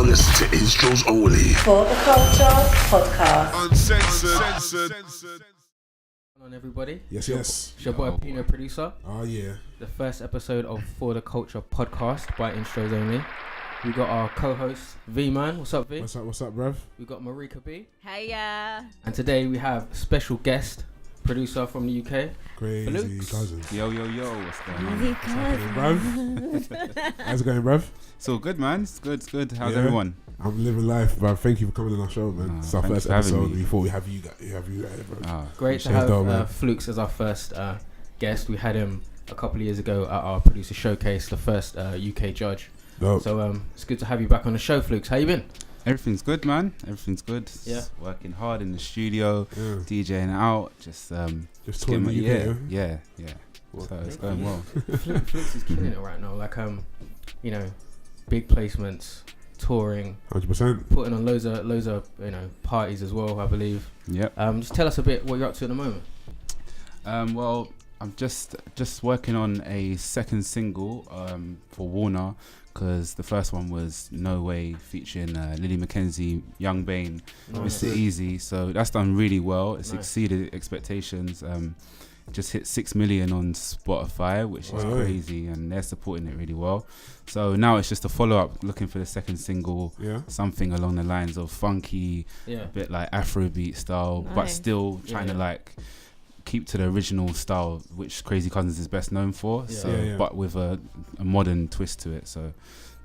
listening to intros only. For the Culture Podcast. Uncensored. On everybody. Yes. It's your boy Pino, producer. Oh yeah. The first episode of For the Culture Podcast by intros only. We got our co-host V-Man. What's up, V? What's up, bruv? We got Marika B. Hiya. And today we have special guest, producer from the UK. Crazy Flukes. Cousinz. Yo, what's going on? What's happening, bruv? How's it going, bruv? It's all good, man. It's good. How's Yeah. everyone? I'm living life, bruv. Thank you for coming on our show, man. It's our thanks first for having episode. me. We thought we have you guys, bruv. Great to Cheers, have though, man. Flukes as our first guest. We had him a couple of years ago at our producer showcase, the first UK judge. Dope. So it's good to have you back on the show, Flukes. How you been? Everything's good, man. Everything's good. Yeah. Working hard in the studio, Yeah. DJing out, just touring the UK, yeah. What? So it's going well. Flukes is killing it right now. Like you know, big placements, touring, 100%. putting on loads of parties as well, I believe. Yep. Just tell us a bit what you're up to at the moment. Well, I'm just working on a second single for Warner, because the first one was No Way featuring Lily McKenzie, Young Bane, Nice. Mr. Easy. So that's done really well. It's Nice. exceeded expectations. Just hit 6 million on Spotify, which is Wow. crazy, and they're supporting it really well. So now it's just a follow-up, looking for the second single, Yeah. something along the lines of funky, Yeah. a bit like Afrobeat style, but Nice. still trying to like keep to the original style, which Crazy Cousinz is best known for. Yeah. So, Yeah. but with a modern twist to it. So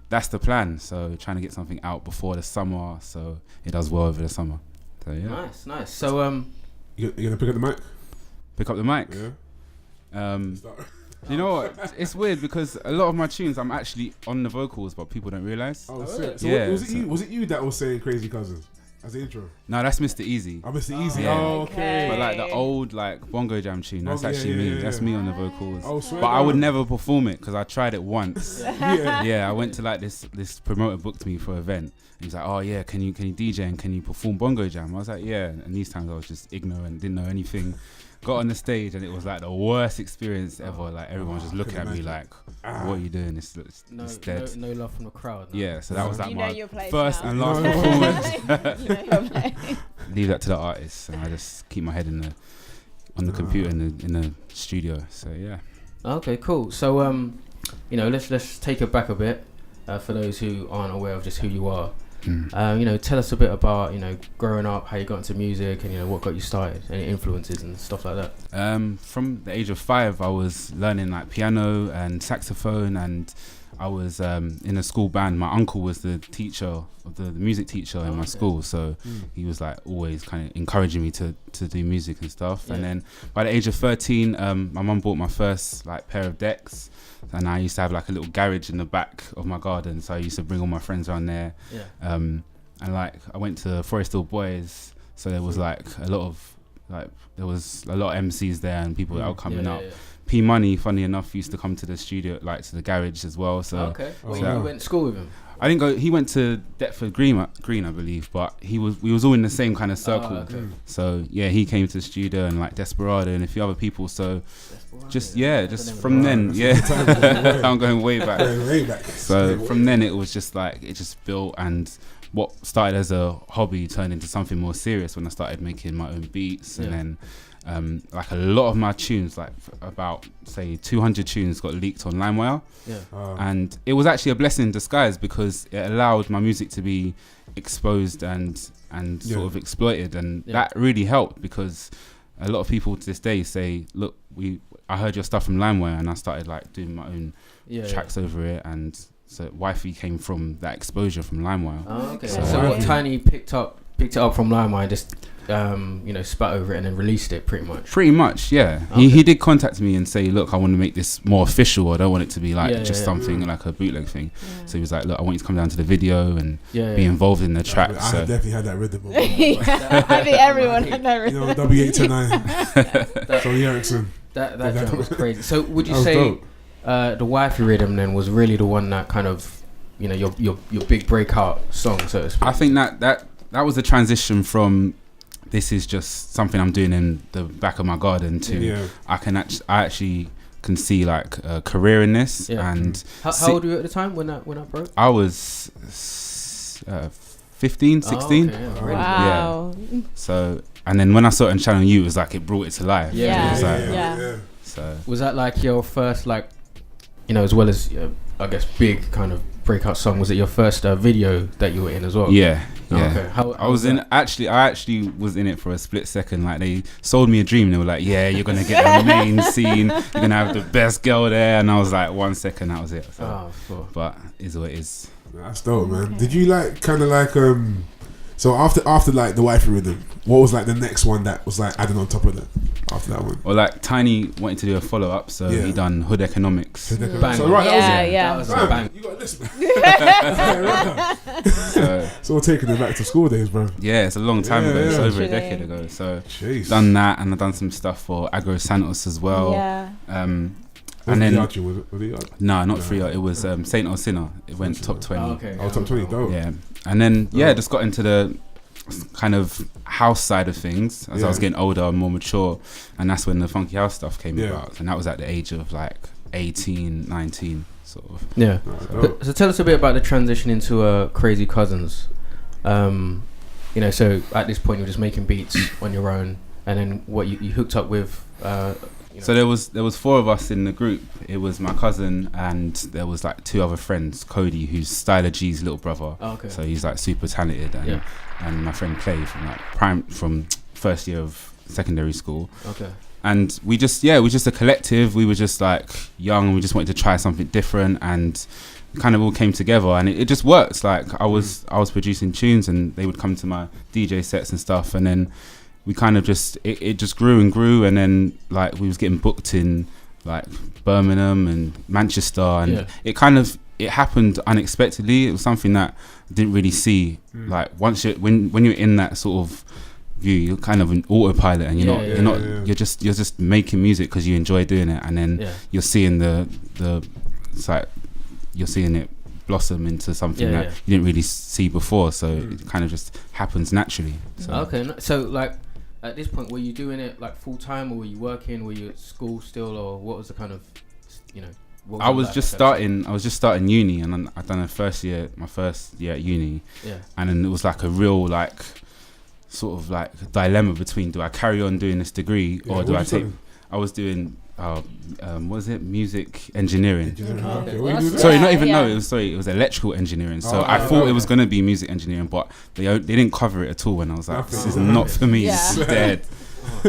that's the plan. So trying to get something out before the summer, so it does well over the summer. So yeah, Nice. So You gonna pick up the mic? pick up the mic. Yeah. Start. You know what? It's weird because a lot of my tunes I'm actually on the vocals, but people don't realize. Oh, Oh, sick. really? So Yeah, was it so- you? Was it you that was saying Crazy Cousins as the intro? No, that's Mr. Easy. I missed the easy. Yeah. Oh, okay. But like the old like bongo jam tune, that's Oh, yeah, actually yeah, me. yeah, That's yeah. me on the vocals. Oh, swear But I would down. never perform it because I tried it once. Yeah. Yeah, I went to like this promoter booked me for an event. And he's like, oh yeah, can you DJ and can you perform bongo jam? I was like, yeah. And these times I was just ignorant, didn't know anything. Got on the stage and it was like the worst experience ever. Like everyone was just looking at me like, what are you doing? It's dead. no love from the crowd. No. Yeah, so that was like You know my your place first now. and last No. performance. You know your place. Leave that to the artists, and I just keep my head on the computer in the studio. So yeah. Okay, cool. So let's take it back a bit for those who aren't aware of just who you are. Tell us a bit about growing up, how you got into music, and what got you started, any influences and stuff like that. From the age of 5, I was learning like piano and saxophone, and I was in a school band. My uncle was the teacher, the music teacher in my school, so he was like always kind of encouraging me to do music and stuff. Yeah. And then by the age of 13, my mum bought my first like pair of decks, and I used to have like a little garage in the back of my garden, so I used to bring all my friends around there. Yeah. And like I went to Forest Hill Boys, so there was like a lot of MCs there and people that were coming up. Yeah. P Money, funny enough, used to come to the studio, like to the garage as well. So Okay. Well, so- you went to school with him. I didn't go. He went to Deptford Green, I believe, but we was all in the same kind of circle. Okay. So yeah, he came to the studio and like Desperado and a few other people. So just from then, I'm going way back. Way back. So from then it was just like it just built, and what started as a hobby turned into something more serious when I started making my own beats. And then like a lot of my tunes, like about say 200 tunes, got leaked on LimeWire. Yeah. And it was actually a blessing in disguise because it allowed my music to be exposed and sort of exploited, and that really helped because a lot of people to this day say, look, I heard your stuff from LimeWire and I started like doing my own tracks over it, and so Wifey came from that exposure from LimeWire. Oh, okay. So- So what Tiny picked it up from LimeWire, just spat over it and then released it pretty much. Pretty much, yeah. Okay. He did contact me and say, look, I want to make this more official. I don't want it to be like something like a bootleg thing. Yeah. So he was like, look, I want you to come down to the video and Yeah. be involved in the track. I So definitely had that rhythm. I think everyone had that You rhythm. know, W8 to 9. Tony Erickson. That jump was crazy. So would you That was say dope. the Wifey rhythm then was really the one that kind of your big breakout song, so to speak? I think that was the transition from this is just something I'm doing in the back of my garden to I actually can see like a career in this. Yeah. And how old were you at the time when that broke? I was 15, 16. Oh, okay, yeah, really. Wow. So, and then when I saw it on Channel U, it was like it brought it to life. Yeah. It was like, Yeah. So Was that like your first, like, you know, as well as I guess big kind of breakout song? Was it your first video that you were in as well? yeah. Oh, okay. How I was in that? I actually was in it for a split second. Like, they sold me a dream. They were like, yeah, you're gonna get the main scene, you're gonna have the best girl there, and I was like, 1 second, that was it. So, but is what it is. That's dope, man. Did you like kind of like so after like the wifey rhythm, what was like the next one that was like added on top of that after that one? Or like Tiny wanted to do a follow up, so Yeah. he done Hood Economics. Bang. So right, Yeah, that was That was it. a bang. You got to listen. So It's all taking it back to school days, bro. yeah, it's a long time Yeah, ago. It's yeah. over a Literally. decade ago. So Jeez. done that, and I've done some stuff for Agro Santos as well. Yeah. Was And it then Archie? Was it Archie? no, not Free Art. It was Saint or Sinner. It went top 20. Oh, okay. Oh, top 20, dope. Yeah, and then just got into the kind of house side of things as I was Yeah. getting older and more mature, and that's when the funky house stuff came Yeah. about, and that was at the age of like 18, 19 sort of. Yeah. Dope. So tell us a bit about the transition into Crazy Cousinz. You know, so at this point you're just making beats on your own, and then what you hooked up with. You know. So there was 4 of us in the group. It was my cousin, and there was like 2 other friends. Cody, who's Styler G's little brother. Oh, okay. So he's like super talented, and my friend Clay from like from first year of secondary school. Okay. And we just a collective. We were just like young. We just wanted to try something different, and kind of all came together, and it just worked. Like I was producing tunes, and they would come to my DJ sets and stuff, and then we kind of just it just grew and grew, and then like we was getting booked in like Birmingham and Manchester, and it happened unexpectedly. It was something that I didn't really see. Like once when you're in that sort of view, you're kind of an autopilot, and you're just making music because you enjoy doing it, and then you're seeing it's like you're seeing it blossom into something that you didn't really see before. So it kind of just happens naturally. So. Okay. So like at this point, were you doing it like full time, or were you working? Were you at school still, or what was the kind of, you know? I was just starting uni, and then I'd done my first year at uni. Yeah. And then it was like a real like sort of like dilemma between, do I carry on doing this degree or do I take? I was doing what was it? Music engineering. Okay. Sorry, not even no. It was electrical engineering. So I thought it was gonna be music engineering, but they didn't cover it at all. And I was like, this is not for me. This is dead.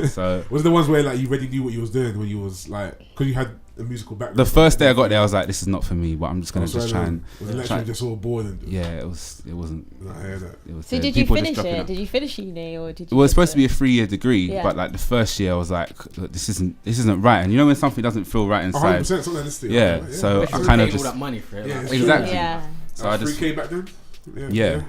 So was it the ones where like you already knew what you was doing when you was like, because you had a musical background? the first day I got there, I was like, this is not for me. But I'm just gonna try and. Was the lecturer just all bored? And it wasn't. I hear that. It was So did you finish it? Did you finish uni, or did you? Well, it's supposed to be a 3-year degree, but like the first year I was like, this isn't right. And you know when something doesn't feel right inside. 100% something like this. So I kind of all just that money for it. Yeah, like, it's exactly. Yeah. So I just 3K back then. Yeah.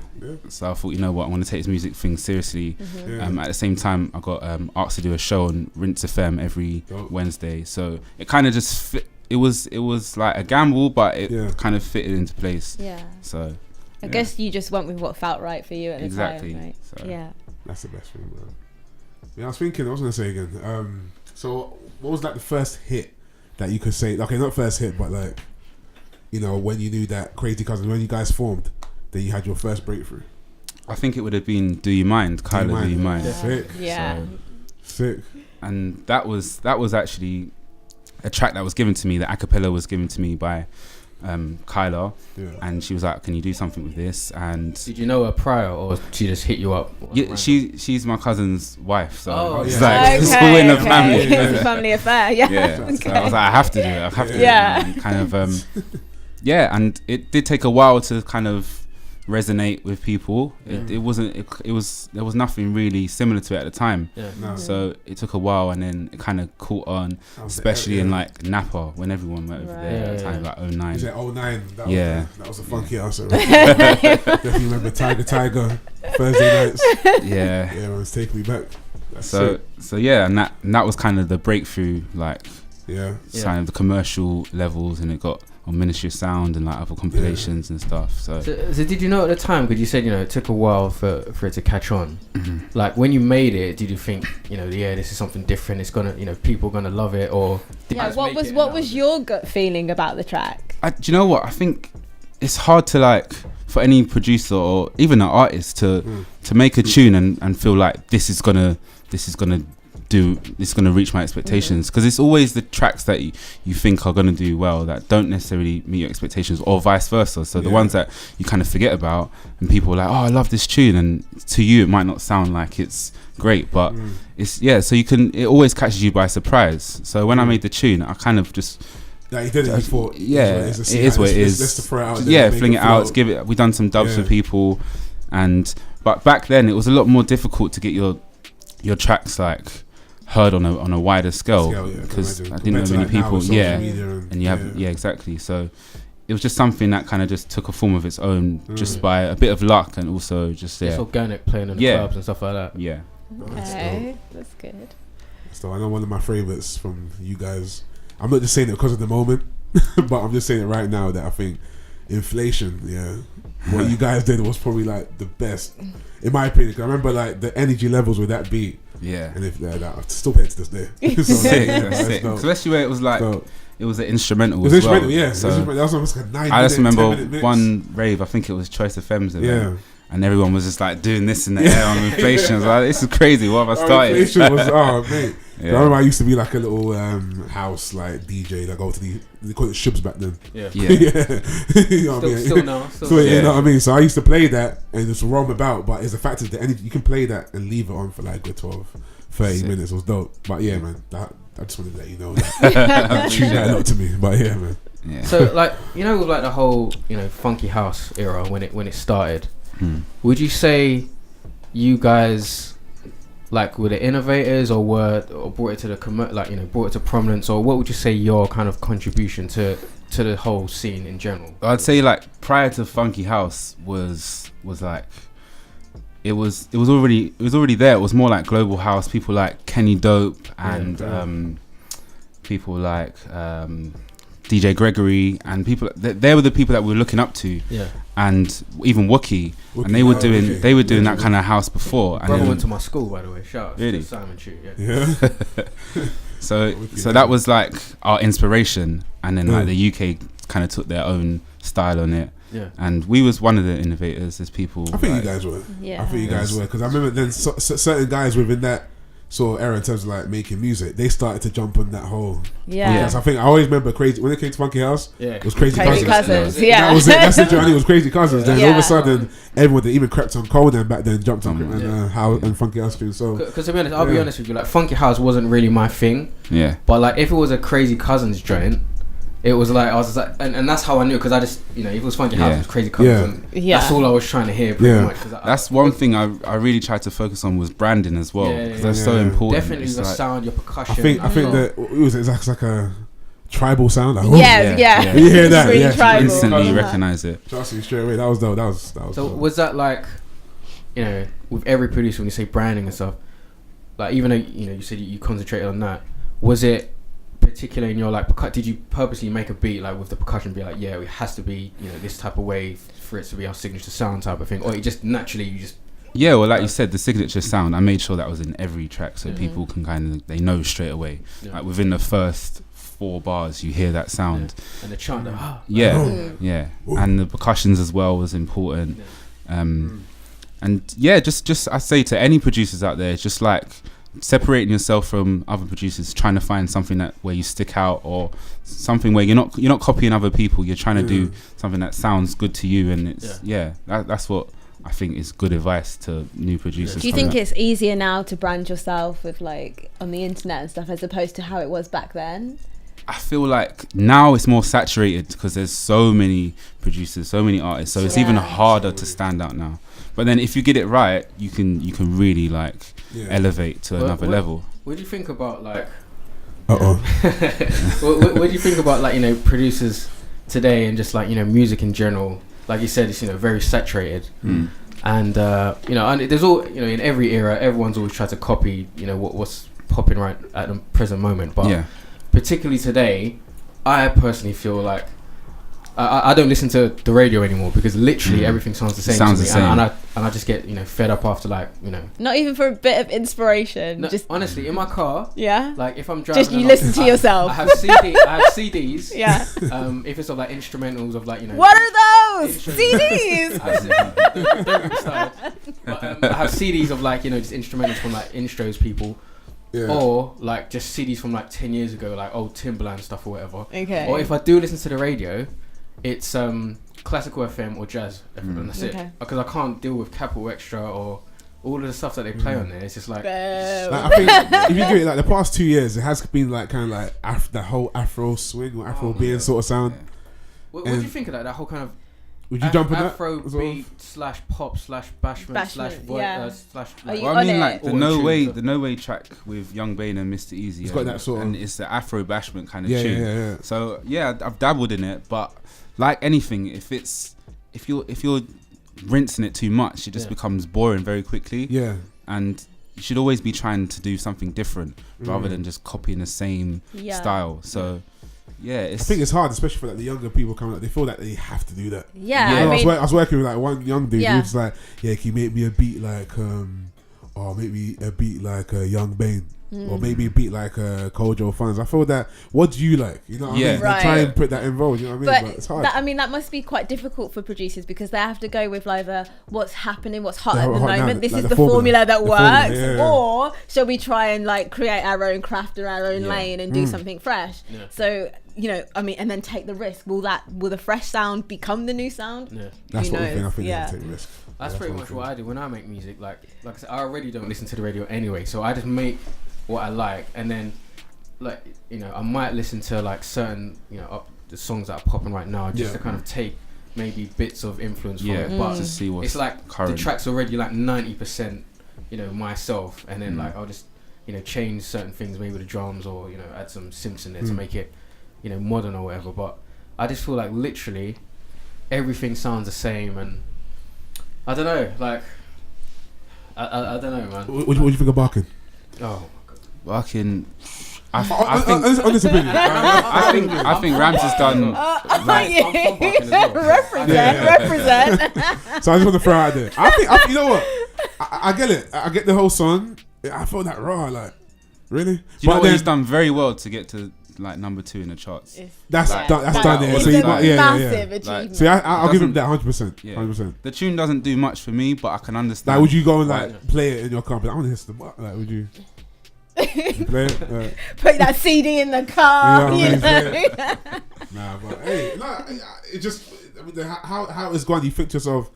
So I thought, you know what, I want to take this music thing seriously. At the same time, I got asked to do a show on Rinse FM every Wednesday. So it kind of just fit. It was like a gamble, but it kind of fitted into place. Yeah. So I guess you just went with what felt right for you at the time, right? So. Yeah. That's the best thing, bro. Yeah, I was gonna say again. So what was like the first hit that you could say? Okay, not first hit, but like, you know, when you knew that Crazy Cousinz, when you guys formed, then you had your first breakthrough. I think it would have been Do You Mind, Kyla, Do You Mind. Sick. Yeah. Sick. And that was actually a track that was given to me. The acapella was given to me by Kyla, and she was like, "Can you do something with this?" And did you know her prior, or she just hit you up? Yeah, she's my cousin's wife, so it's like like it's all in the family. It's a family affair. Yeah. Yeah. So I was like, I have to do it. I have to. Yeah. Do it. And kind of and it did take a while to kind of resonate with people. It wasn't. It was. There was nothing really similar to it at the time. Yeah. No. So it took a while, and then it kind of caught on, especially in like Napa when everyone went over there at the time, like 09. Is it 09? That was a funky answer. Right? Definitely remember Tiger Thursday nights. Yeah. Yeah, it was taking me back. That's so yeah, and that was kind of the breakthrough, like kind of the commercial levels, and it got on Ministry of Sound and like other compilations and stuff. So did you know at the time, because you said, you know, it took a while for it to catch on. Mm-hmm. Like when you made it, did you think, you know, this is something different, it's gonna, you know, people are gonna love it, or what was your gut feeling about the track? Do you know what, I think it's hard to like for any producer or even an artist to make a tune and feel like this is gonna reach my expectations, because it's always the tracks that you think are gonna do well that don't necessarily meet your expectations, or vice versa. So the ones that you kind of forget about, and people are like, oh, I love this tune, and to you it might not sound like it's great, but it's so it always catches you by surprise. So when I made the tune, I kind of just like, you did it before. It is what it is. Let's throw it out there. Yeah, fling it out. Give it. We done some dubs for people, but back then it was a lot more difficult to get your tracks like heard on a wider scale, because I didn't know many people. And you have exactly. So it was just something that kind of just took a form of its own, just by a bit of luck, and also just it's organic, playing in the clubs and stuff like that. Yeah. Okay, that's good. So I know one of my favorites from you guys. I'm not just saying it because of the moment, but I'm just saying it right now that I think Inflation, what you guys did was probably like the best, in my opinion. 'Cause I remember like the energy levels with that beat. Yeah. And if that, I still play it to this day. So, sick. Especially where it was like, it was an instrumental. It was instrumental, yeah. So that was almost like a 9 I just remember mix. one rave, I think it was Choice FM's event. And everyone was just like doing this in the air on Inflation. I was like, this is crazy. What have I started? Inflation was, mate. I remember I used to be like a little house like DJ that go to they call it shubs back then. You know what I mean? Still now. You know what I mean? So I used to play that and just roam about, but it's the fact that you can play that and leave it on for like a good 12-30 minutes. It was dope. But yeah, man, I just wanted to let you know that tune that a lot to me. But yeah, man. So like, you know, with like the whole, you know, funky house era when it started, would you say you guys like were the innovators, or brought it to the brought it to prominence, or what would you say your kind of contribution to the whole scene in general? I'd say like prior to funky house was like it was already there. It was more like global house. People like Kenny Dope and people like DJ Gregory, and people they were the people that we were looking up to. And even Wookie, and they were doing that kind of house before. And brother went to my school, by the way. Shout out to Simon Chu. So that was like our inspiration, and then like the UK kind of took their own style on it. And we was one of the innovators. There's people. I think you guys were. I think you guys were, because I remember then certain guys within that sort of era in terms of like making music, they started to jump on that whole. I think I always remember Crazy when it came to Funky House. It was Crazy Cousinz. That was it. That's the journey. It was Crazy Cousinz. Then all of a sudden, everyone that even crept on Conan back then jumped on and Funky House too. So because to be honest, I'll be honest with you, like Funky House wasn't really my thing. But like if it was a Crazy Cousinz joint, it was like I was like, and that's how I knew, because I just, you know, if it was Funky House, it was Crazy Cousinz. That's all I was trying to hear pretty much. That's one thing I really tried to focus on was branding as well, because that's so important. Definitely the sound, your percussion. I think that it's like a tribal sound. Like, you hear that? Really tribal. Instantly recognize it. Trust me, straight away. That was dope. That was so dope. Was that like, you know, with every producer when you say branding and stuff, like even though, you know, you said you concentrated on that, was it particular in your like did you purposely make a beat like with the percussion, be like, it has to be, you know, this type of way for it to be our signature sound type of thing, or it just naturally you just well, like you said, the signature sound, I made sure that was in every track, so people can kind of, they know straight away, like within the first 4 bars you hear that sound, and the chant and the percussions as well was important. And just I say to any producers out there, just like separating yourself from other producers, trying to find something that where you stick out, or something where you're not copying other people, you're trying to do something that sounds good to you, and it's that's what I think is good advice to new producers. Do you think it's easier now to brand yourself with like on the internet and stuff as opposed to how it was back then? I feel like now it's more saturated because there's so many producers, so many artists, so it's even harder to stand out now. But then if you get it right, you can really like elevate to another level. What do you think about like what do you think about like, you know, producers today and just like, you know, music in general? Like you said, it's, you know, very saturated. And you know, and there's all, you know, in every era everyone's always tried to copy, you know, what's popping right at the present moment, but particularly today, I personally feel like I don't listen to the radio anymore because literally everything sounds the same. Sounds to the me. same. And I just get fed up after like. Not even for a bit of inspiration. No, just honestly, in my car. Yeah. Like if I'm driving. Just you listen to yourself. I have CDs. Yeah. If it's of like instrumentals of like What are those CDs? I have CDs of like just instrumentals from like intros people. Yeah. Or like just CDs from like 10 years ago, like old Timbaland stuff or whatever. Okay. Or if I do listen to the radio, it's classical FM or jazz FM, and that's it. Because I can't deal with Capital Extra or all of the stuff that they play on there. It's just like I think if you give it like the past 2 years, it has been like kind of like the whole Afro swing or Afro being sort of sound. What do you think of that? That whole kind of would you jump on that? Afro beat / pop / bashment / yeah. like, you well, I mean, on like it? the No Way track with Young Bane and Mr. Easy. It's got that sort of, and it's the Afro bashment kind of yeah, tune. yeah. So yeah, I've dabbled in it, but like anything, if you're rinsing it too much, it just becomes boring very quickly. Yeah. And you should always be trying to do something different rather than just copying the same style. So yeah, I think it's hard, especially for like the younger people coming up. They feel like they have to do that. Yeah, You know, I mean, I was working with like one young dude who Yeah. was like, "Yeah, can you make me a beat like or maybe a beat like Young Bane, or maybe a beat like Kojo Funds." I feel that. What do you like? You know what I mean? Right. Try and put that involved. You know what I mean? But it's hard. that must be quite difficult for producers because they have to go with either what's happening, what's hot at the hot now, moment. This like is the the formula that The works, formula, yeah. or shall we try and like create our own craft or our own Yeah. lane and do something fresh? Yeah. So I mean, and then take the risk. Will the fresh sound become the new sound? Yeah. That's Who what I think. I knows? think Yeah. you have to take risk. That's pretty much what I do when I make music. Like I said, I already don't listen to the radio anyway, so I just make what I like, and then like I might listen to like certain the songs that are popping right now just to kind of take maybe bits of influence from it. But to see what's it's like current. the track's already like 90% myself, and then like I'll just change certain things, maybe the drums, or add some synths in there to make it modern or whatever. But I just feel like literally everything sounds the same, and I don't know, like I don't know, man. What do you think of Barkin? Oh Barking. I On this opinion. I think Rams has done. I'm from Barking as well. Represent. So I just want to throw it out there. I think you know what? I get it. I get the whole song. I felt that raw. Like, really? Do you know what he's done very well to get to like number 2 in the charts? That's done there. It's So a you got massive Like, achievement. See, I'll give him that 100%. Yeah. 100%. The tune doesn't do much for me, but I can understand. Like, would you go and like play it in your car? But I want to hear some. Like, would you? You play it? Put that CD in the car. You know what I mean? Nah, but hey, it just how it's gone. You think to yourself,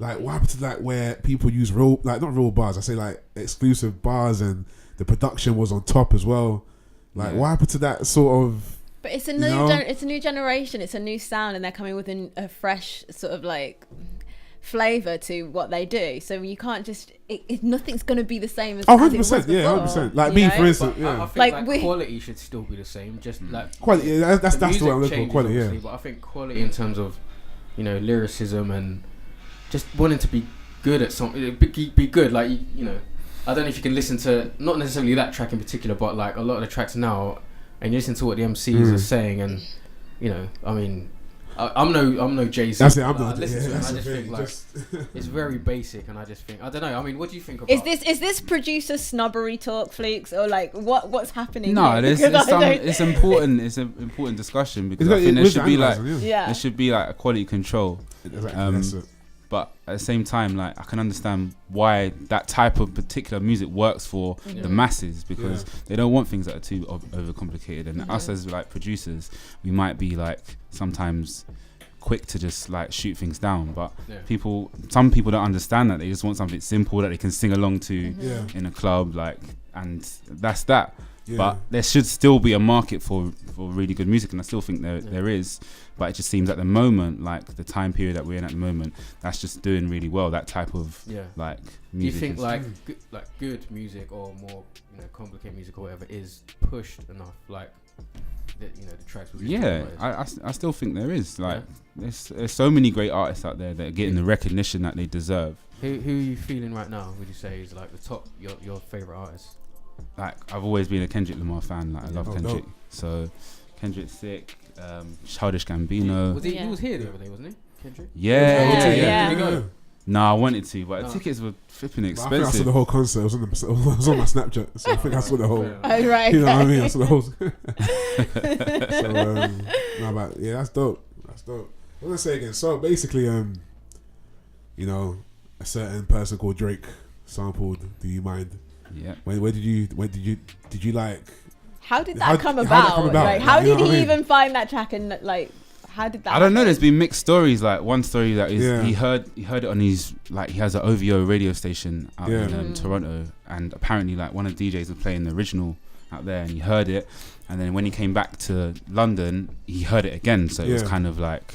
like, what happened to like where people use not real bars? I say like exclusive bars, and the production was on top as well. Like, what happened to that sort of? But it's a new generation. It's a new sound, and they're coming with a fresh sort of like flavor to what they do. So you can't just nothing's going to be the same as as it was 100%, yeah, before, 100%. Like me, for instance, But I think Like, quality should still be the same. Just like quality. Yeah, that's the way I'm looking music for quality. changes, Yeah. obviously, but I think quality in terms of lyricism and just wanting to be good at something, be good. Like I don't know if you can listen to not necessarily that track in particular, but like a lot of the tracks now, and you listen to what the MCs are saying, and I mean, I'm no Jay-Z. That's it. I'm not. I listen to it, and I the just thing, think like just- it's very basic, and I just think I don't know. I mean, what do you think about? Is this producer snobbery talk, Flukes, or like what's happening? No, here? there's Because I some. don't- It's important. It's an important discussion because It's I think there with should the be like analyzer, Yeah. there should be like a quality control. Exactly, that's it. But at the same time, like I can understand why that type of particular music works for the masses because they don't want things that are too overcomplicated. And us as like producers, we might be like sometimes quick to just like shoot things down. But some people don't understand that. They just want something simple that they can sing along to in a club, like, and that's that. Yeah. But there should still be a market for really good music, and I still think there is. But it just seems at the moment, like the time period that we're in at the moment, that's just doing really well. That type of like music. Do you think is- like good music or more complicated music or whatever is pushed enough? Like the tracks. We were just talking about I still think there is. Like there's so many great artists out there that are getting the recognition that they deserve. Who are you feeling right now? Would you say is like the top your favorite artist? Like I've always been a Kendrick Lamar fan. Like I love Oh, Kendrick. dope. So Kendrick Sick, Childish Gambino. Was he? Yeah. He was here the other day, wasn't he? Kendrick. Yeah. Yeah. Did you go? No, I wanted to, but the tickets were flipping But I think I saw expensive. the whole concert. It was on my Snapchat, so I think I saw the whole. Oh, right. You know what I mean? I saw the whole. So no, but yeah, that's dope. That's dope. What was I say again? So basically, you know, a certain person called Drake sampled "Do You Mind." Yeah. Where did you like? How did How- that come how did about? that come about? Like, how You know did what I he mean? even find that track and like, how did that? I don't know. happen? There's been mixed stories. Like one story that is Yeah. he heard it on his, like, he has an OVO radio station out Yeah. in Toronto, and apparently like one of the DJs was playing the original out there, and he heard it, and then when he came back to London, he heard it again. So it was Yeah. kind of like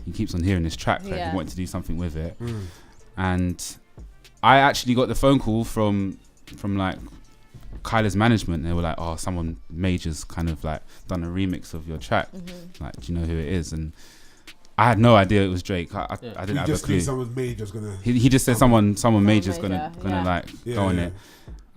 he keeps on hearing this track, like Yeah. he wanted to do something with it, Mm. and I actually got the phone call from like Kyla's management. They were like, "Oh, someone major's kind of like done a remix of your track. Like, do you know who it is?" And I had no idea it was Drake. I didn't You have a just clue. knew someone major's gonna. He just said someone major's major, gonna yeah. like Yeah, go on yeah. it.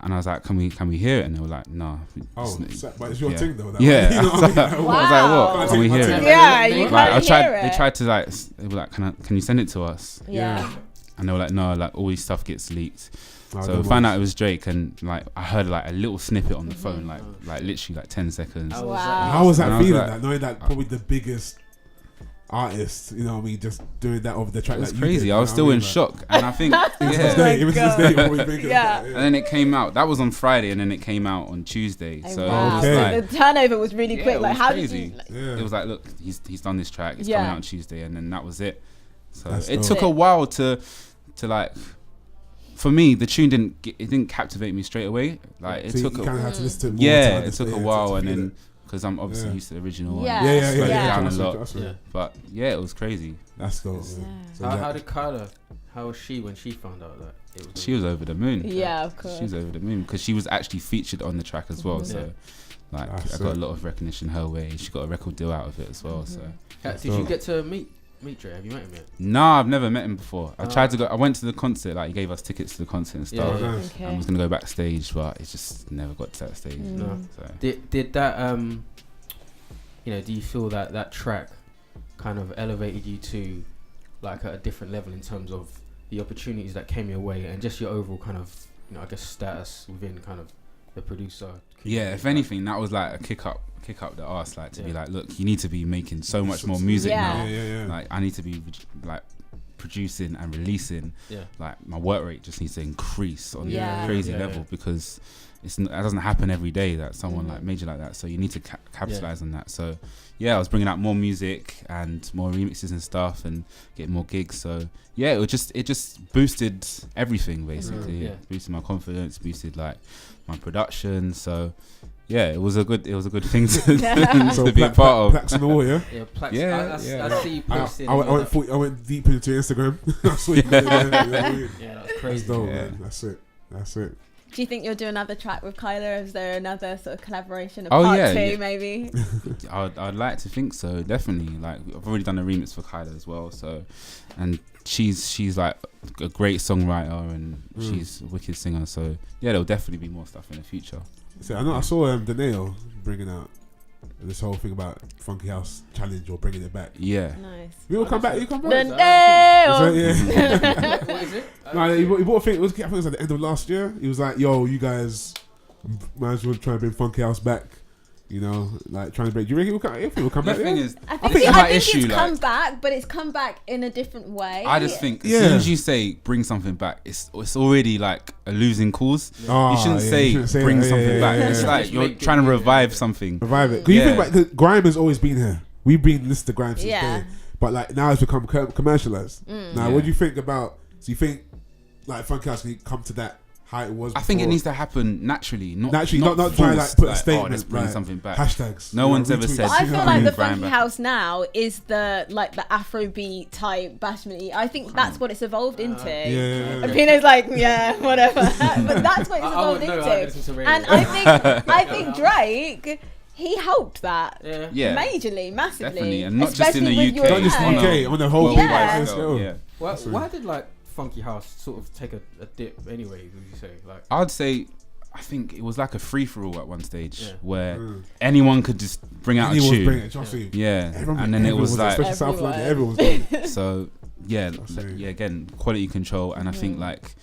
And I was like, can we hear it? And they were like, no. Oh, but it's your yeah. thing though. That Yeah. one. You know what I mean? I was like, Wow. what? Can we hear it? Yeah, you Like, can't hear it. They tried to like, they were like, can you send it to us? Yeah. And they were like, no, like all this stuff gets leaked. Oh, So no we found worries. out it was Drake, and like I heard like a little snippet on the phone, like literally like 10 seconds. How was Wow. that? How was that And I was feeling? like- That knowing that probably the biggest artist, you know what I mean, just doing that over the track. It was that you crazy. did, I was you know still what I in mean? shock, and I think Like, even to this yeah. day, even to this day, you're probably thinking Yeah. of that. And then it came out. That was on Friday, and then it came out on Tuesday. So wow. it was Okay. like The turnover was really Yeah, quick. it Like, was how crazy. did you? Yeah. it was like, look, he's done this track. It's Yeah. coming out on Tuesday, and then that was it. So That's it dope. took a while to like. For me, the tune didn't captivate me straight away. Like it So took you kind of had to listen to it more. yeah, to it understand, took a to while, and feel then it. because I'm obviously Yeah. used to the original. Yeah. And Yeah, yeah, slowed yeah. it down a That's lot. right. Yeah. But yeah, it was crazy. That's dope. Yeah. Man. So How that- did Kyla? How was she when she found out that it was? She was over the moon. Yeah, of course. She was over the moon because she was actually featured on the track as well. Mhm. So like That's I got it. a lot of recognition her way. She got a record deal out of it as well. So Did you get to meet Dre? Have you met him yet? no, I've never met him before. I tried to go. I went to the concert. Like he gave us tickets to the concert and Yeah, stuff. yeah. Nice. Okay. I was gonna go backstage, but it just never got to that stage. No. So Did that you know? Do you feel that track kind of elevated you to like at a different level in terms of the opportunities that came your way and just your overall kind of, you know, I guess status within kind of the producer? yeah, if anything, that was like a kick up the arse. Like to be like, look, you need to be making so much more music Yeah. now. Yeah. Like I need to be like producing and releasing. Yeah. Like my work rate just needs to increase on Yeah. a crazy Yeah, level yeah. because that doesn't happen every day that someone like major like that. So you need to capitalize on that. So yeah, I was bringing out more music and more remixes and stuff and getting more gigs. So yeah, it just boosted everything basically. Yeah. Boosted my confidence, boosted like my production. So yeah, it was a good thing to, So to be a part of. Plaques on the wall, yeah. Yeah, Plaques. Yeah, I yeah. see you I posting. I went deep into your Instagram. That's what you did, yeah, you know what I mean? Yeah, that's That's crazy. dope, Yeah. man. That's it. Do you think you'll do another track with Kyla? Is there another sort of collaboration? A Oh, part yeah, two, yeah. maybe? I'd like to think so, definitely. Like I've already done a remix for Kyla as well, so and she's like a great songwriter and she's a wicked singer. So yeah, there'll definitely be more stuff in the future. So I saw Danae bringing out this whole thing about Funky House Challenge or bringing it back. Yeah. Nice. You will come back. You come back. The Is nail. that- yeah. What is it? No, he bought a thing. I think it was at the end of last year. He was like, "Yo, you guys, might as well try to bring Funky House back." You know, like trying to break. Do you reckon he will come The back? thing Yeah? is, I think think, my I think issue, it's come like- back, but it's come back in a different way. I just think as Yeah. soon as you say bring something back, it's already like a losing cause. Oh, You shouldn't yeah, say you shouldn't say bring that. Yeah, something yeah, back. yeah, It's yeah. like Just you're make it trying to good, revive yeah. something. Revive it. Because you Yeah. think about, cause grime has always been here. We've been listening to grime since Yeah. day, but like now it's become commercialized. Now, Yeah. what do you think about? So you think like Funky House can come to that how it was? I think it before? needs to happen naturally, not Naturally, not try to like forced, put a like, statement. Oh, let's bring like, something back. Hashtags. No you know, one's ever retweets, said- But I you know feel what like mean? the Grime Funky back. House now is the Afrobeat type bashment. I think that's what it's evolved into. Yeah. And Pino's like, yeah, whatever. But that's what it's I evolved would know, I into. listen to radio. And I think Drake, he helped that. Yeah. Yeah. Majorly, massively. Definitely, and not just in the Especially with UK. your Not just tag. UK, on the whole Yeah. worldwide scale, scale. yeah. Why did like Funky House sort of take a dip anyway? Would you say like? I'd say I think it was like a free for all at one stage where Mm. anyone could just bring out a Anyone was tune. bringing it, trust me. Yeah, Everyone- and then it everyone was like especially South London, Everywhere. everyone was doing it. so yeah, see. yeah. Again, quality control, and I think like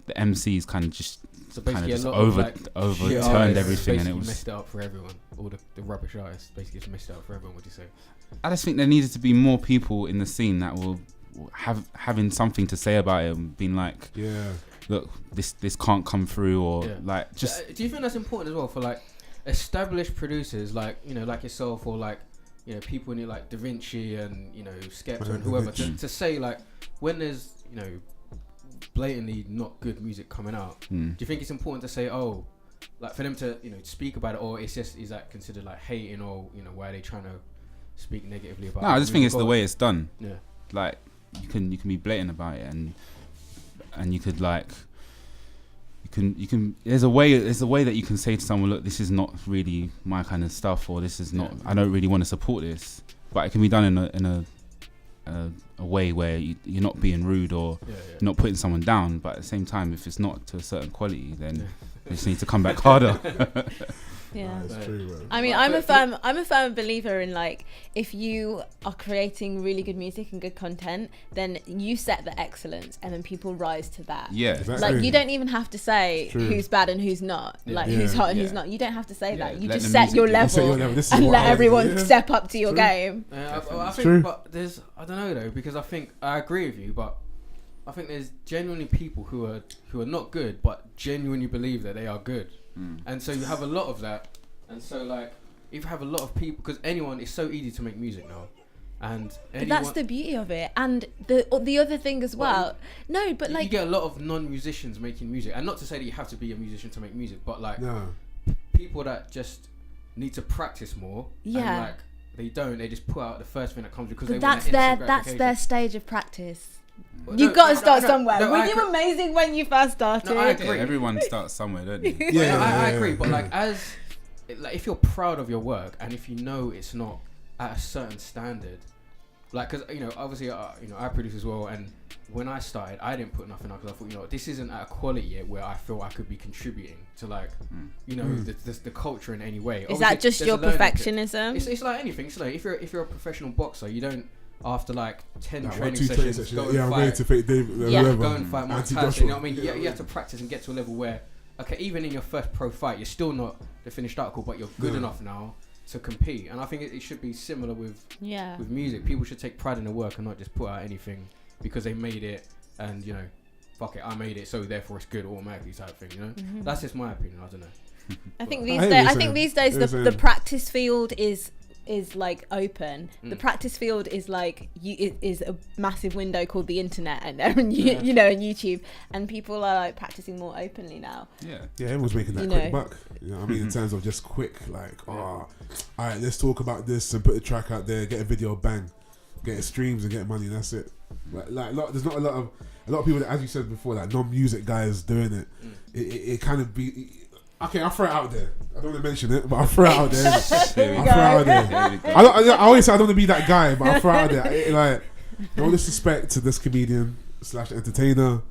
the MCs kind of just So kind of basically, just a lot of like overturned artists everything, and it basically was. messed it up for everyone. All the rubbish artists basically just messed it up for everyone. What do you say? I just think there needed to be more people in the scene that will having something to say about it and being like, Yeah. look, this can't come through, or Yeah. like just Do you think that's important as well for like established producers, like like yourself, or like people in it like Da Vinci and Skepta and whoever, to say like when there's blatantly not good music coming out, do you think it's important to say, oh, like for them to speak about it, or is that considered like hating, or why are they trying to speak negatively about it? no, I just think it's the way it's done. Yeah. Like you can be blatant about it, and you could like you can there's a way that you can say to someone, look, this is not really my kind of stuff, or this is not, I don't really want to support this, but it can be done in a way where you're not being rude or you're not putting someone down, but at the same time, if it's not to a certain quality, then they just need to come back harder. Yeah. That's true, bro. I mean, I'm a firm believer in like, if you are creating really good music and good content, then you set the excellence, and then people rise to that. Yeah, Exactly. Like, you don't even have to say True. who's bad and who's not, like who's hot and who's not. You don't have to say that. You let just the set your music do it. level, Set your level. This is and what let I- everyone yeah. step up to your True. game. I think, True. but there's, I don't know though, because I think I agree with you, but I think there's genuinely people who are not good, but genuinely believe that they are good, and so you have a lot of that, and so like if you have a lot of people, because it's so easy to make music now, and But that's the beauty of it, and the other thing as well. No, but like you get a lot of non-musicians making music, and not to say that you have to be a musician to make music, but like No. people that just need to practice more. Yeah. And like they just put out the first thing that comes because but they want that's their stage of practice. Well, You've no, got to no, start no, somewhere. no, Were I you agree. amazing when you first started? No, I Yeah, agree. everyone starts somewhere, don't they? Yeah, I agree, but like if you're proud of your work, and if you know it's not at a certain standard, like, because obviously I produce as well, and when I started I didn't put nothing out because I thought this isn't at a quality yet where I feel I could be contributing to like the culture in any way. Is that Obviously, just there's your a learning curve. perfectionism? It's like anything. It's like if you're a professional boxer, you don't after like 10 Like, training 2 sessions go Yeah, and I'm ready fight. to fake Dave. Yeah. Whoever. Go and fight Mike Anti Tyson. You know Joshua. what I mean? You have to practice and get to a level where, okay, even in your first pro fight, you're still not the finished article, but you're good enough now to compete. And I think it should be similar with music. People should take pride in their work and not just put out anything because they made it and fuck it, I made it, so therefore it's good automatically type thing. That's just my opinion. I don't know. I think I these days the practice field is like open. The practice field is like is a massive window called the internet, and and YouTube, and people are like practicing more openly now. Yeah. Yeah, everyone's making that quick buck. You know what I mean? In terms of just quick, like, all right, let's talk about this and put a track out there, get a video, bang, get streams and get money, and that's it. Like there's not a lot of people that, as you said before, like non-music guys doing it. It kind of be. Okay, I'll throw it out there. I don't want to mention it, but I'll throw it out there. I always say I don't want to be that guy, but I'll throw it out there. Like, no disrespect to this comedian / entertainer,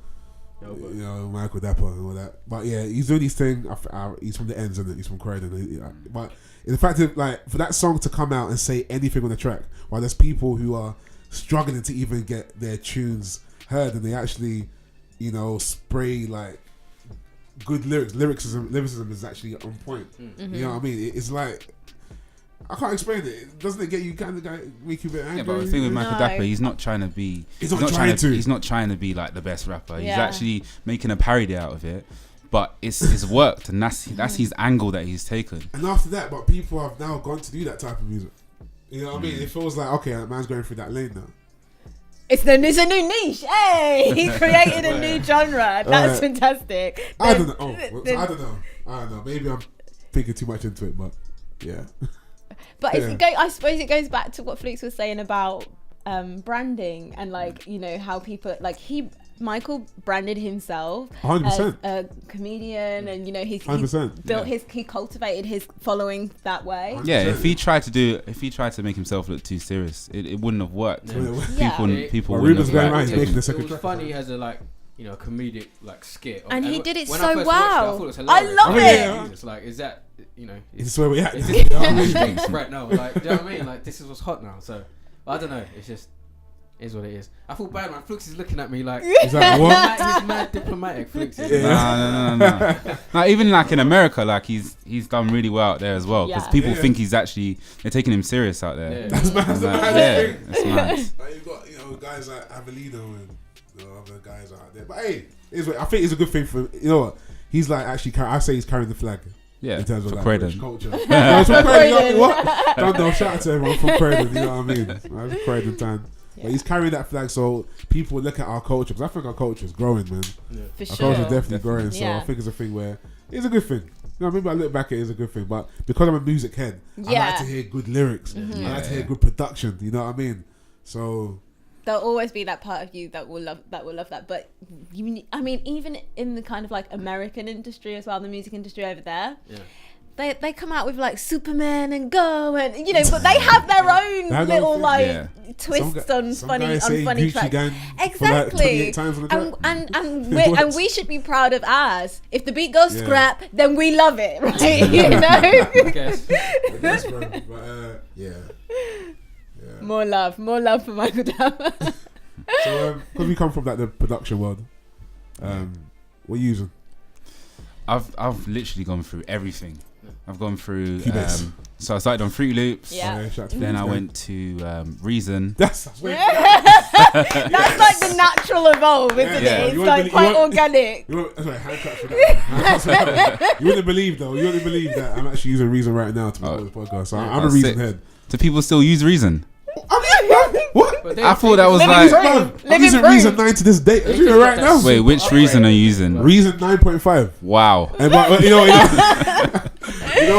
Michael Dapper and all that. But yeah, he's doing his thing. He's from the ends, and he's from Croydon. But in the fact of like for that song to come out and say anything on the track, while there's people who are struggling to even get their tunes heard, and they actually, spray like good lyricism is actually on point. You know what I mean? It's like, I can't explain it. Doesn't it get you kind of make you a bit angry? Yeah, but the thing with Michael Dapper, he's not trying to be. He's not trying to be like the best rapper. He's actually making a parody out of it. But it's worked, and that's his angle that he's taken. And after that, but people have now gone to do that type of music. You know what I mean? It feels like, okay, that man's going through that lane now. It's a new niche. Hey, he created a new genre. That's fantastic. I don't know. I don't know. Maybe I'm thinking too much into it, but yeah. But I suppose it goes back to what Flukes was saying about branding and like how people like Michael branded himself 100%. as a comedian, and he 100%. built he cultivated his following that way. 100%. Yeah, if he tried to make himself look too serious, it wouldn't have worked. Yeah. People Well, wouldn't Ruben's have going liked around it. making the It second was track. funny as a like you know, a comedic like skit. And he did it when so I first well. watched it, I thought it was hilarious. I love it. It's like, is that, you know, Is this where we at? is this the streets right now? Like, do you know what I mean? Like, this is what's hot now. So I don't know. It's just. Is what it is. I feel bad, man. Flukes is looking at me like Is that what? he's mad diplomatic. Flukes is No. Like, even like in America, like he's done really well out there as well, because Yeah. people think they're taking him serious out there. Yeah. That's mad. Like, That's that's mad. Like you've got, you know, guys like Avelino and other guys out there. But hey, I think it's a good thing for, you know what? He's like actually, I say he's carrying the flag. Yeah, In terms of for like Croydon. British culture. Yeah, it's from Croydon, you know what? Don't shout out to everyone from Croydon, you know what I mean? That's Croydon time. But he's carrying that flag, so people look at our culture, because I think our culture is growing, man. For Our sure. culture is definitely growing, so I Yeah. think it's a thing where it's a good thing. You know, maybe I look back at it as a good thing, but because I'm a music head, I like Yeah. to hear good lyrics. Mm-hmm. I like to hear good production. You know what I mean? So There'll always be that part of you that will love that. But I mean, even in the kind of like American industry as well, the music industry over there. Yeah. They come out with like Superman and Go, and you know, but they have their own They have their little own like thing. twists on some funny guys say funny Gucci tracks. Gang for like Exactly. 28 times on the track. And we should be proud of ours. If the beat goes Yeah. scrap, then we love it, right? You know. I guess. Yes, bro. But yeah. More love for Michael Dam. So because we come from like the production world, what are you using? I've literally gone through everything. I've gone through. Cubase. So I started on Fruity Loops. Yeah. Shout out to Then I Flukes, went to Reason. That's That's like the natural evolve, isn't Yeah. it? You It's wanna like believe- quite you want- organic. Sorry, hand clap for that. You wouldn't believe though. You wouldn't believe that I'm actually using Reason right now to record this podcast. So I'm a Oh, Reason sick. head. Do people still use Reason? What? But I thought that was Living like. proof. I'm Living using proof. Reason 9 to this day. I'm using it right now. Wait, which Reason are you using? Reason 9.5. Wow. And but, you know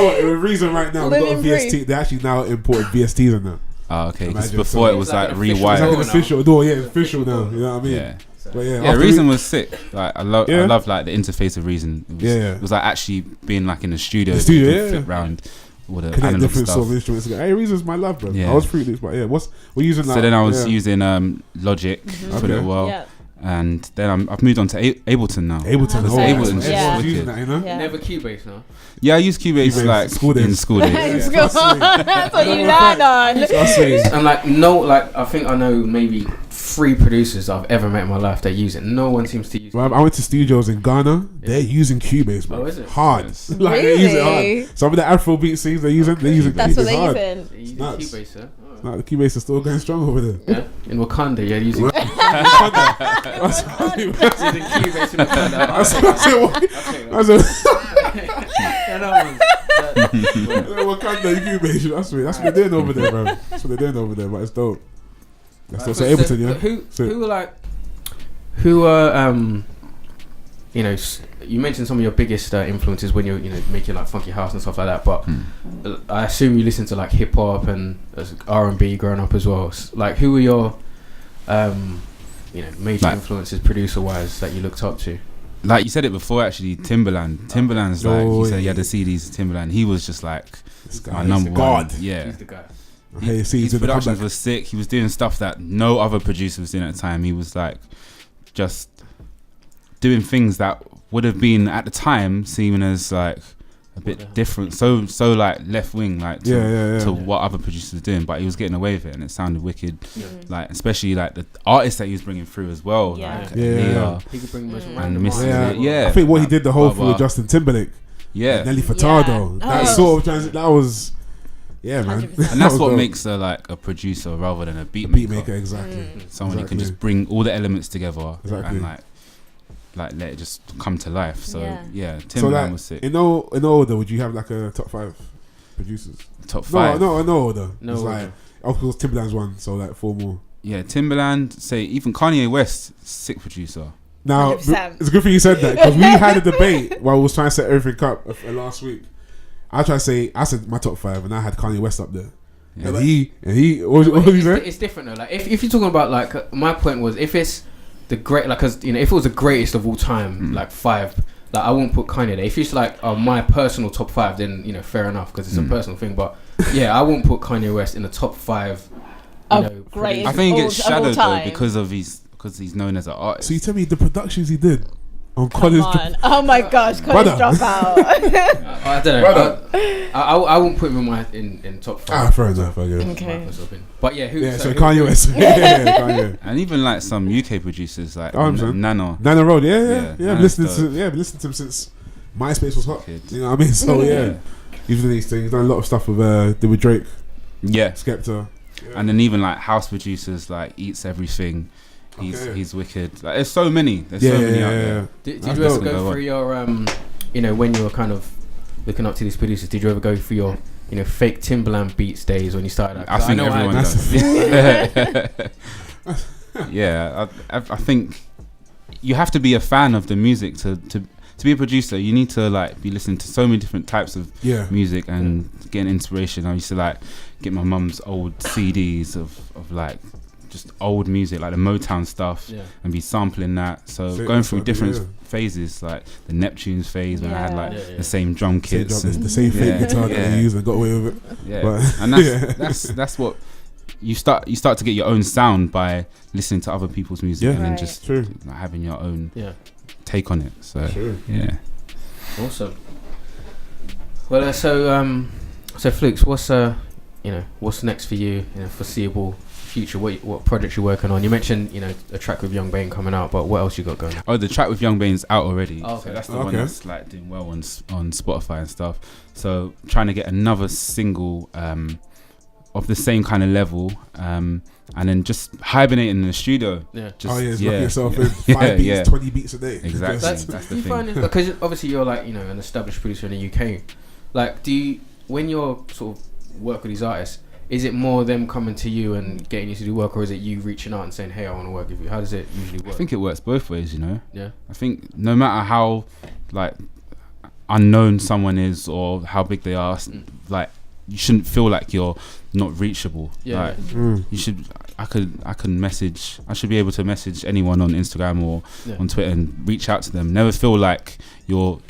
what? With Reason right now, we've got a Living VST. proof. They actually now imported VSTs in there. Oh, okay. Because Imagine, before so it was it's like like an official It's rewired. like Oh, an no. official door, yeah, official now. You know what I mean? Yeah. But yeah, Yeah, after Reason was sick. Like I love Yeah. like the interface of Reason. It was, Yeah. It was like actually being like in the studio. The studio, you can yeah. flip round all the connect analog different stuff. sort of instruments. Hey, Reason's my love, bro. Yeah. I was Fruit Loops, but yeah, we're using that. So then I was yeah. using Logic for a Okay. little while, Yeah. and then I've moved on to Ableton now. Ableton. Oh, Oh, Ableton's everyone's yeah. using that, you know. Yeah. Never Cubase, no. Yeah, I use Cubase Cubase, like school days. in school days. Let's Yeah. go. Trust me. That's what you learn on. Trust me. And like I think I know maybe 3 producers I've ever met in my life that use it. No one seems to use it. Well, I went to studios in Ghana. They're using Cubase, bro. Oh, is it? Hard. Yes. Like they use it Really? hard. Some of the Afrobeat scenes they're using That's what Cubase they're hard. using. They use Nuts. Cubase, yeah? Oh. No, the Cubase is still going strong over there. Yeah, in Wakanda, yeah, using That's using Cubase in Wakanda. Wakanda Cubase. That's what they're doing over there, bro. That's what they're doing over there, but it's dope. That's dope. So Ableton, yeah. Who are you know, you mentioned some of your biggest influences when you're, you know, making like funky house and stuff like that, but I assume you listen to like hip hop and R&B growing up as well. Like, who were your you know, major Like, influences producer wise that you looked up to? Like you said it before, actually, Timbaland's like Oh, you said, yeah. he had the CDs. Timbaland, he was just like This guy our is number a one. god. Yeah, He's the guy. Hey, see, his he's in the productions comeback. was sick. He was doing stuff that no other producer was doing at the time. He was like just doing things that would have been at the time seeming as like a bit different, so like left wing, like to, to what other producers were doing, but he was getting away with it and it sounded wicked. Like especially like the artists that he was bringing through as well. Yeah. Like Yeah. Aaliyah He could bring the most Mm. random Missy artists. Elliott, yeah. I think what he did the whole Blah, thing with blah. Justin Timberlake, yeah. Nelly Furtado, Yeah. that Oh. sort of that was, yeah, man. 100%. And that's was what dope. makes her like a producer rather than a beat Beat maker. maker, exactly. Someone who can Exactly. just bring all the elements together Exactly. and like let it just come to life. So yeah, So Timbaland like, was sick. in no order, would you have like a top 5 producers? Top 5. No order. No It's order. like, of course, Timbaland's one, so like 4 more. Yeah, Timbaland. Say even Kanye West, sick producer. Now, 100%. it's good for you said that because we had a debate while we was trying to set everything up last week. I said my top 5, and I had Kanye West up there. Yeah. And he, what did he say? It's different though. Like if you're talking about like my point was if it's the great, like, cause you know, if it was the greatest of all time, like 5, like I won't put Kanye there. If it's like my personal top 5, then you know, fair enough, because it's a personal thing. But yeah, I won't put Kanye West in the top 5. You know, greatest I think it all- gets of all shadowed though time. because of his because he's known as an artist. So you tell me the productions he did on Come college. on. Oh my gosh, college dropout. I don't know. I won't put him in top 5. Fair enough. I guess. Okay. But yeah, who? Yeah, so Kanye West. Kanye. And even like some UK producers like Nano. Nano Road. Yeah. I've listened dope. to him since MySpace was hot. Kid. You know what I mean? So yeah, he's doing these things. He's done a lot of stuff with Drake. Yeah. Skepta. Yeah. And then even like house producers like Eats Everything. He's wicked. Like, there's so many. There's so many out there. Did you ever go through your when you were kind of looking up to these producers? Did you ever go through your fake Timberland Beats days when you started out? I think everyone does. Yeah, I think you have to be a fan of the music to be a producer. You need to like be listening to so many different types of music and getting inspiration. I used to like get my mum's old CDs of like just old music, like the Motown stuff, and be sampling that. So going through different phases, like the Neptunes phase when I had like the same drum kits, the same fake guitar that you used and got away with it. Yeah, but and that's what you start to get your own sound by listening to other people's music and then just like, having your own take on it. So awesome. Well, so Flukes, what's next for you in a foreseeable future? What projects you're working on? You mentioned a track with Young Bane coming out, but what else you got going? Oh, the track with Young Bane's out already. Oh, okay. So that's the one that's like doing well on Spotify and stuff. So trying to get another single of the same kind of level, and then just hibernating in the studio. Just lock yourself in 5 beats, 20 beats a day. Exactly. That's the thing. Because obviously you're like an established producer in the UK. Like, when you're sort of work with these artists, is it more them coming to you and getting you to do work, or is it you reaching out and saying, hey, I want to work with you? How does it usually work? I think it works both ways, Yeah. I think no matter how like unknown someone is or how big they are, like you shouldn't feel like you're not reachable. Yeah. Like you should. I should be able to message anyone on Instagram or on Twitter and reach out to them. Never feel like you're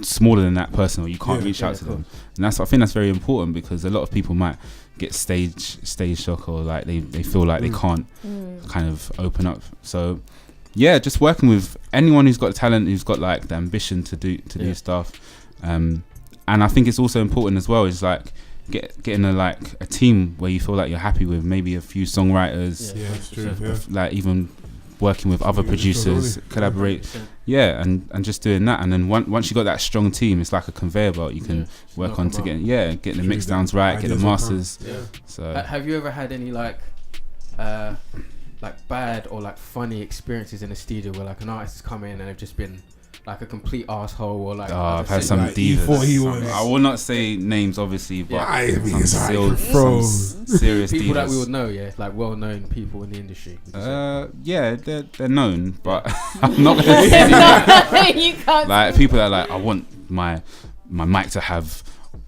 smaller than that person or you can't reach out to them. And I think that's very important, because a lot of people might get stage shock, or like they feel like they can't kind of open up. So just working with anyone who's got talent, who's got like the ambition to do stuff, and I think it's also important as well is like getting a team where you feel like you're happy with, maybe a few songwriters, that's true, like even working with other producers, collaborate, and just doing that. And then once you got that strong team, it's like a conveyor belt. You can work on to get the mix downs right, get the masters. So have you ever had any like bad or like funny experiences in the studio where like an artist has come in and they've just been like a complete asshole, or like I've had some divas. I will not say names obviously, but some serious people divas that we would know, like well-known people in the industry. They're known, but I'm not gonna say You can't like people that are like, I want my mic to have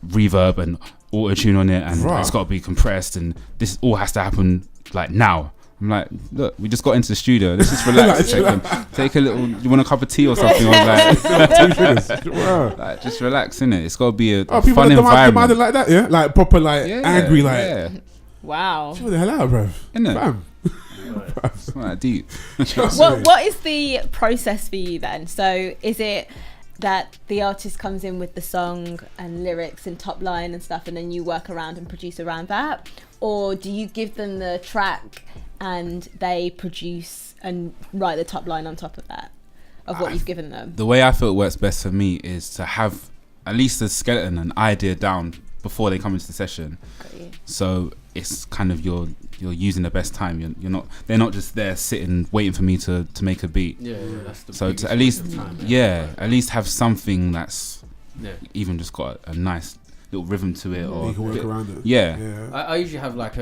reverb and auto-tune on it, and it's got to be compressed, and this all has to happen like now. I'm like, look, we just got into the studio. Let's just relax. Take a little. You want a cup of tea or something? I was like, just relax, innit? It's got to be a fun environment. Like that, like proper, like angry, like. Wow. Chill the hell out, bro. Innit? It's not that deep. What is the process for you then? So is it that the artist comes in with the song and lyrics and top line and stuff, and then you work around and produce around that, or do you give them the track and they produce and write the top line on top of that, of what you've given them? The way I feel it works best for me is to have at least a skeleton, an idea down before they come into the session. So it's kind of you're using the best time. They're not just there sitting waiting for me to make a beat. That's the so to at least at least have something that's even just got a nice little rhythm to it, or you can work around it. I usually have like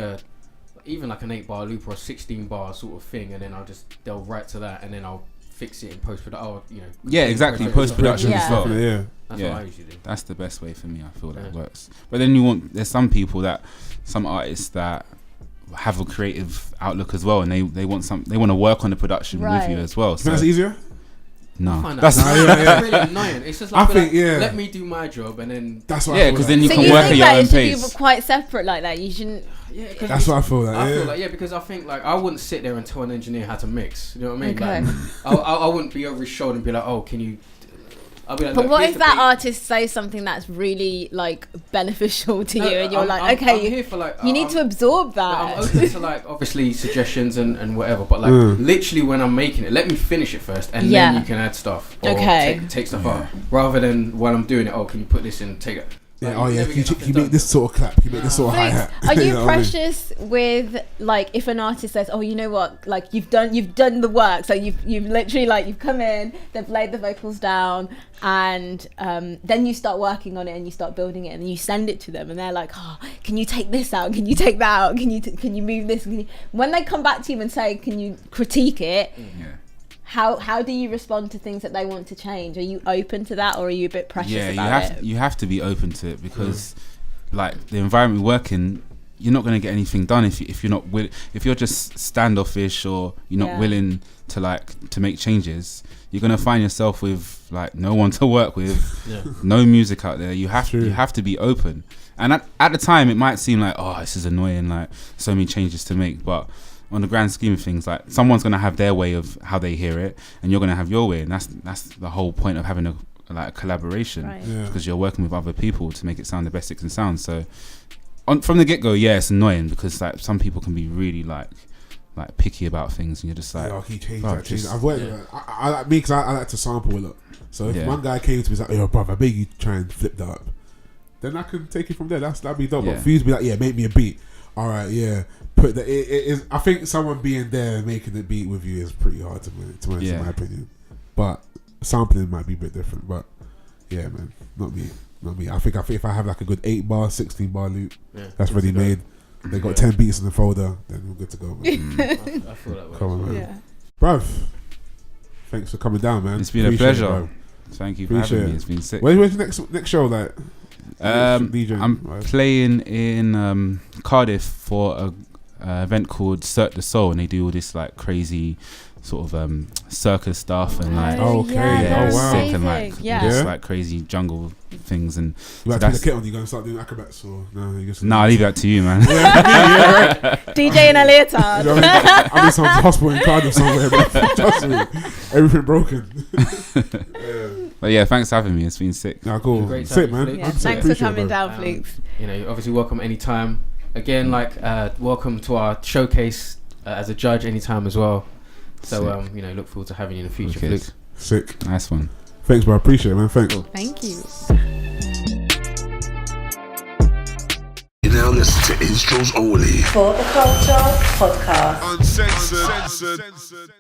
even like an 8-bar loop or a 16-bar sort of thing, and then I'll just delve right to that, and then I'll fix it in post-production. Exactly, post-production as well. That's what I usually do. That's the best way for me. I feel that works. But then there's some artists that have a creative outlook as well, and they want to work on the production with you as well. So that's easier. No, find that's that's really annoying. It's just like, I think, yeah. let me do my job and then. That's what yeah, I feel because like. then you So can you work at think your that own it should pace. be quite separate like that? You shouldn't. Yeah, That's what I feel like. I Yeah. feel like because I think like I wouldn't sit there and tell an engineer how to mix. You know what I mean? Okay. Like, I wouldn't be over his shoulder and be like, oh, can you? I'll be like, But look, what here's if the that beat. artist says something that's really like beneficial to No, you, and you're I'm like, okay, I'm here for like. you need to absorb I'm that. open to like obviously suggestions and whatever, but like literally when I'm making it, let me finish it first, and Yeah. then you can add stuff. Or Okay. Take stuff out rather than while I'm doing it. Oh, can you put this in? Take it. Yeah, Like, oh you yeah, never you, get nothing you done. make this sort of clap, you make this sort of hi hat. Are you precious with like if an artist says, "Oh, you know what? Like you've done the work, so you've literally like you've come in, they've laid the vocals down, and then you start working on it and you start building it, and you send it to them, and they're like, "Oh, can you take this out? Can you take that out? Can you move this?" When they come back to you and say, "Can you critique it?" Yeah. How do you respond to things that they want to change? Are you open to that, or are you a bit precious Yeah, about it? you have to be open to it because, like the environment we work in, you're not going to get anything done if you're not if you're just standoffish or you're not Yeah. willing to make changes. You're going to find yourself with like no one to work with, no music out there. You have to be open. And at the time, it might seem like, oh, this is annoying, like so many changes to make, but on the grand scheme of things, like someone's gonna have their way of how they hear it, and you're gonna have your way, and that's the whole point of having a collaboration, Right. Yeah. because you're working with other people to make it sound the best it can sound. So, from the get go, yeah, it's annoying because like some people can be really like picky about things, and you're just like, Yeah, he changed bro, that. Changed just- that. I've worked. I like me because I like to sample a lot. So if Yeah. one guy came to me and was like, "Yo, brother, I beg you try and flip that up," then I can take it from there. That'd be dope. Yeah. But for you to be like, "Yeah, make me a beat." All right, yeah. Put that. It is. I think someone being there and making the beat with you is pretty hard to manage, Yeah. in my opinion. But sampling might be a bit different. But yeah, man, not me. I think if I have like a good 8-bar, 16-bar loop, that's ready made. They got 10 beats in the folder, then we're good to go, man. I feel that way. Come on, man. Yeah. Bruv, thanks for coming down, man. It's been Appreciate a pleasure. it, bruv. Thank you for Appreciate having me. it. It's been sick. Where's the next show? Like, DJing, I'm right? playing in Cardiff for a event called Cirque du Soleil, and they do all this like crazy sort of circus stuff and like Oh, okay. Yeah, Oh, wow. sick and like Yeah. just Yeah? like crazy jungle things. And You like to put so the that's kit on? You gonna start doing acrobats or no? You just I'll leave that to you, man. DJ in a leotard. You know what I mean? I'm in some hospital in Cardiff somewhere, but trust me, everything broken. But yeah, thanks for having me. It's been sick. Nah, cool. Great to Sick, have you, man. Flukes. Yeah, I'm sick. thanks for Appreciate it, coming bro. down, Flukes. You know, you're obviously welcome anytime. Again, welcome to our showcase as a judge anytime as well. So, you know, look forward to having you in the future, Okay. Flukes. Sick. Nice one. Thanks, bro. Appreciate it, man. Thanks. Thank you. You now listen to Intros Only. For the Culture Podcast. Uncensored.